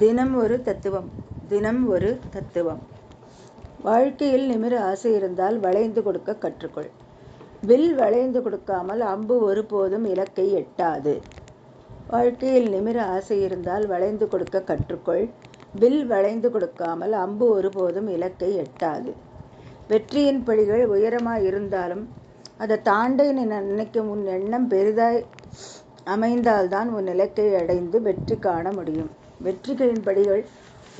தினம் ஒரு தத்துவம். தினம் ஒரு தத்துவம். வாழ்க்கையில் நிமிர ஆசை இருந்தால் வளைந்து கொடுக்க கற்றுக்கொள். வில் வளைந்து கொடுக்காமல் அம்பு ஒருபோதும் இலக்கை எட்டாது. வாழ்க்கையில் நிமிர ஆசை இருந்தால் வளைந்து கொடுக்க கற்றுக்கொள். வில் வளைந்து கொடுக்காமல் அம்பு ஒருபோதும் இலக்கை எட்டாது. வெற்றியின் படிகள் உயரமாயிருந்தாலும் அதை தாண்ட நினைக்கும் உன் எண்ணம் பெரிதாய் அமைந்தால்தான் உன் இலக்கை அடைந்து வெற்றி காண முடியும். வெற்றிகளின் படிகள்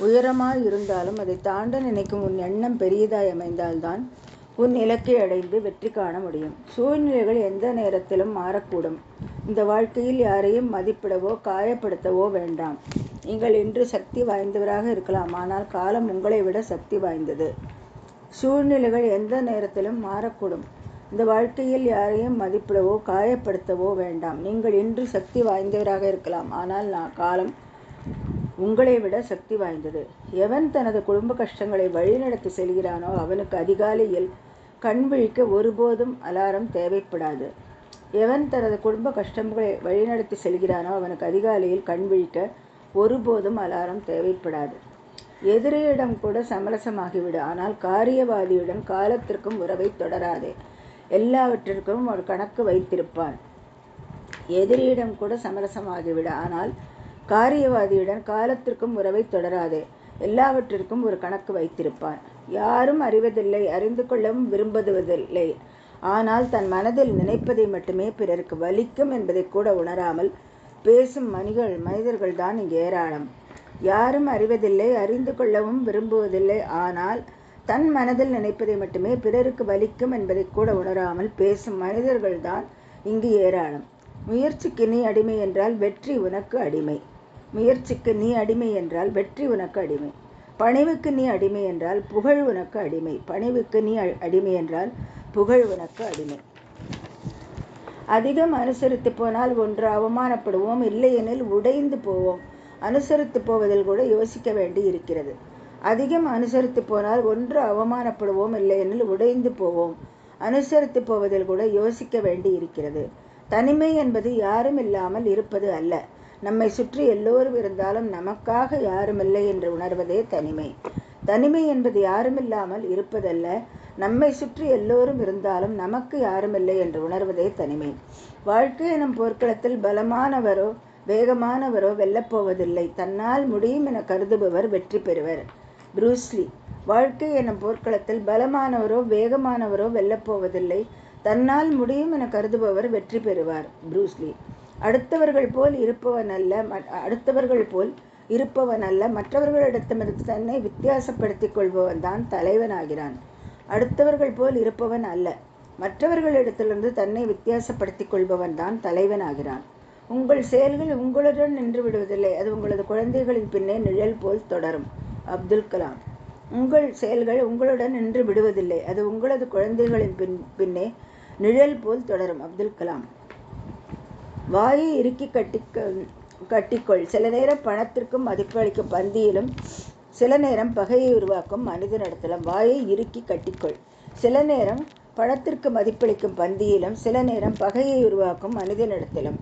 உயரமாயிருந்தாலும் அதை தாண்ட நினைக்கும் உன் எண்ணம் பெரியதாய் அமைந்தால்தான் உன் இலக்கை அடைந்து வெற்றி காண முடியும். சூழ்நிலைகள் எந்த நேரத்திலும் மாறக்கூடும். இந்த வாழ்க்கையில் யாரையும் மதிப்பிடவோ காயப்படுத்தவோ வேண்டாம். நீங்கள் இன்று சக்தி வாய்ந்தவராக இருக்கலாம், ஆனால் காலம் உங்களை விட சக்தி வாய்ந்தது. சூழ்நிலைகள் எந்த நேரத்திலும் மாறக்கூடும். இந்த வாழ்க்கையில் யாரையும் மதிப்பிடவோ காயப்படுத்தவோ வேண்டாம். நீங்கள் இன்று சக்தி வாய்ந்தவராக இருக்கலாம், ஆனால் காலம் உங்களை விட சக்தி வாய்ந்தது. எவன் தனது குடும்ப கஷ்டங்களை வழிநடத்தி செல்கிறானோ அவனுக்கு அதிகாலையில் கண் விழிக்க ஒருபோதும் அலாரம் தேவைப்படாது. எவன் தனது குடும்ப கஷ்டங்களை வழிநடத்தி செல்கிறானோ அவனுக்கு அதிகாலையில் கண் விழிக்க ஒருபோதும் அலாரம் தேவைப்படாது. எதிரியிடம் கூட சமரசமாகிவிடு, ஆனால் காரியவாதியுடன் காலத்திற்கும் உறவை தொடராதே. எல்லாவற்றிற்கும் ஒரு கணக்கு வைத்திருப்பான். எதிரியிடம் கூட சமரசமாகிவிடு, ஆனால் காரியவாதியுடன் காலத்திற்கும் உறவை தொடராதே. எல்லாவற்றிற்கும் ஒரு கணக்கு வைத்திருப்பான். யாரும் அறிவதில்லை, அறிந்து கொள்ளவும் விரும்புவதில்லை. ஆனால் தன் மனதில் நினைப்பதை மட்டுமே பிறருக்கு வலிக்கும் என்பதை கூட உணராமல் பேசும் மனிதர்கள் தான் இங்கு ஏராளம். யாரும் அறிவதில்லை, அறிந்து கொள்ளவும் விரும்புவதில்லை. ஆனால் தன் மனதில் நினைப்பதை மட்டுமே பிறருக்கு வலிக்கும் என்பதை கூட உணராமல் பேசும் மனிதர்கள் தான் இங்கு ஏராளம். முயற்சிக்கு நீ அடிமை என்றால் வெற்றி உனக்கு அடிமை. முயற்சிக்கு நீ அடிமை என்றால் வெற்றி உனக்கு அடிமை. பணிவுக்கு நீ அடிமை என்றால் புகழ் உனக்கு அடிமை. பணிவுக்கு நீ அடிமை என்றால் புகழ் உனக்கு அடிமை. அதிகம் அனுசரித்து போனால் ஒன்று அவமானப்படுவோம், இல்லையெனில் உடைந்து போவோம். அனுசரித்து போவதில் கூட யோசிக்க வேண்டி இருக்கிறது. அதிகம் அனுசரித்து போனால் ஒன்று அவமானப்படுவோம், இல்லையெனில் உடைந்து போவோம். அனுசரித்து போவதில் கூட யோசிக்க வேண்டி இருக்கிறது. தனிமை என்பது யாரும் இல்லாமல் இருப்பது அல்ல. நம்மை சுற்றி எல்லோரும் இருந்தாலும் நமக்காக யாருமில்லை என்று உணர்வதே தனிமை. தனிமை என்பது யாருமில்லாமல் இருப்பதல்ல, நம்மை சுற்றி எல்லோரும் இருந்தாலும் நமக்கு யாருமில்லை என்று உணர்வதே தனிமை. வாழ்க்கை எனும் போர்க்களத்தில் பலமானவரோ வேகமானவரோ வெல்லப்போவதில்லை. தன்னால் முடியும் என கருதுபவர் வெற்றி பெறுவர். ப்ரூஸ்லி. வாழ்க்கை எனும் போர்க்களத்தில் பலமானவரோ வேகமானவரோ வெல்லப்போவதில்லை. தன்னால் முடியும் என கருதுபவர் வெற்றி பெறுவார். ப்ரூஸ்லி. அடுத்தவர்கள் போல் இருப்பவன் அல்ல, மற்றவர்களிடத்திலிருந்து தன்னை வித்தியாசப்படுத்திக் கொள்பவன் தான் தலைவனாகிறான். அடுத்தவர்கள் போல் இருப்பவன் அல்ல, மற்றவர்களிடத்திலிருந்து தன்னை வித்தியாசப்படுத்திக் கொள்பவன் தான் தலைவனாகிறான். உங்கள் செயல்கள் உங்களுடன் நின்று விடுவதில்லை, அது உங்களது குழந்தைகளின் பின்னே நிழல் போல் தொடரும். அப்துல் கலாம். உங்கள் செயல்கள் உங்களுடன் நின்று விடுவதில்லை, அது உங்களது குழந்தைகளின் பின்னே நிழல் போல் தொடரும். அப்துல் கலாம். வாயை இறுக்கி கட்டிக்கொள். சில நேரம் பணத்திற்கும் மதிப்பளிக்கும் பந்தியிலும் சில நேரம் பகையை உருவாக்கும் மனிதனிடத்திலும் வாயை இறுக்கி கட்டிக்கொள். சில நேரம் பணத்திற்கு மதிப்பளிக்கும் பந்தியிலும் சில நேரம் பகையை உருவாக்கும் மனிதனிடத்திலும்.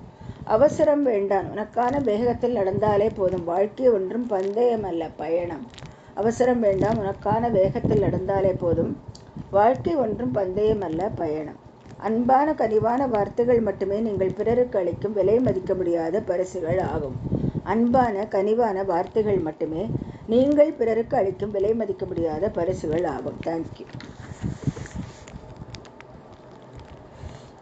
அவசரம் வேண்டாம், உனக்கான வேகத்தில் நடந்தாலே போதும். வாழ்க்கை ஒன்றும் பந்தயம் அல்ல, பயணம். அவசரம் வேண்டாம், உனக்கான வேகத்தில் நடந்தாலே போதும். வாழ்க்கை ஒன்றும் பந்தயம் அல்ல, பயணம். அன்பான கனிவான வார்த்தைகள் மட்டுமே நீங்கள் பிறருக்கு அளிக்கும் விலை மதிக்க முடியாத பரிசுகள் ஆகும். அன்பான கனிவான வார்த்தைகள் மட்டுமே நீங்கள் பிறருக்கு அளிக்கும் விலை மதிக்க முடியாத பரிசுகள் ஆகும். தேங்க்யூ.